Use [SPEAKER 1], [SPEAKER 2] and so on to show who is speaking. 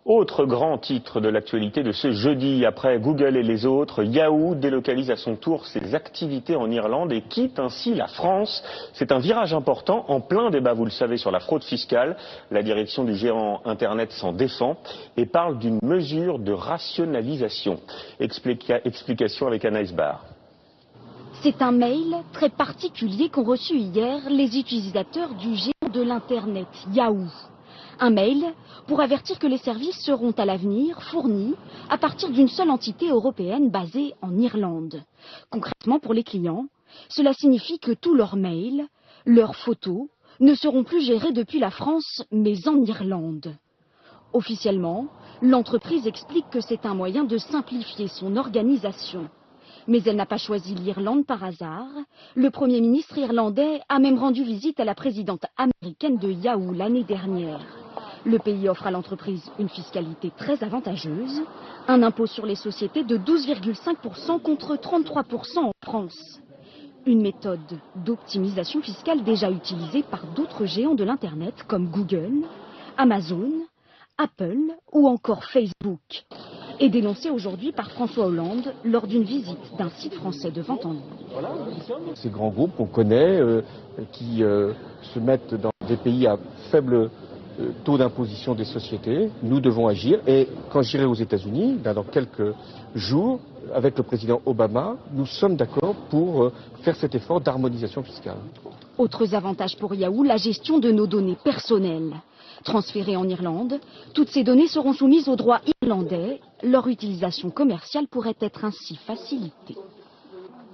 [SPEAKER 1] Autre grand titre de l'actualité de ce jeudi, après Google et les autres, Yahoo délocalise à son tour ses activités en Irlande et quitte ainsi la France. C'est un virage important en plein débat, vous le savez, sur la fraude fiscale. La direction du géant Internet s'en défend et parle d'une mesure de rationalisation. Explication avec Anaïs Barr.
[SPEAKER 2] C'est un mail très particulier qu'ont reçu hier les utilisateurs du géant de l'Internet, Yahoo. Un mail pour avertir que les services seront à l'avenir fournis à partir d'une seule entité européenne basée en Irlande. Concrètement, pour les clients, cela signifie que tous leurs mails, leurs photos, ne seront plus gérés depuis la France, mais en Irlande. Officiellement, l'entreprise explique que c'est un moyen de simplifier son organisation. Mais elle n'a pas choisi l'Irlande par hasard. Le Premier ministre irlandais a même rendu visite à la présidente américaine de Yahoo l'année dernière. Le pays offre à l'entreprise une fiscalité très avantageuse, un impôt sur les sociétés de 12,5% contre 33% en France. Une méthode d'optimisation fiscale déjà utilisée par d'autres géants de l'Internet comme Google, Amazon, Apple ou encore Facebook. Et dénoncée aujourd'hui par François Hollande lors d'une visite d'un site français de vente en ligne.
[SPEAKER 3] Ces grands groupes qu'on connaît, qui se mettent dans des pays à faible taux d'imposition des sociétés, nous devons agir. Et quand j'irai aux États-Unis, dans quelques jours, avec le président Obama, nous sommes d'accord pour faire cet effort d'harmonisation fiscale.
[SPEAKER 2] Autres avantages pour Yahoo, la gestion de nos données personnelles. Transférées en Irlande, toutes ces données seront soumises au droit irlandais. Leur utilisation commerciale pourrait être ainsi facilitée.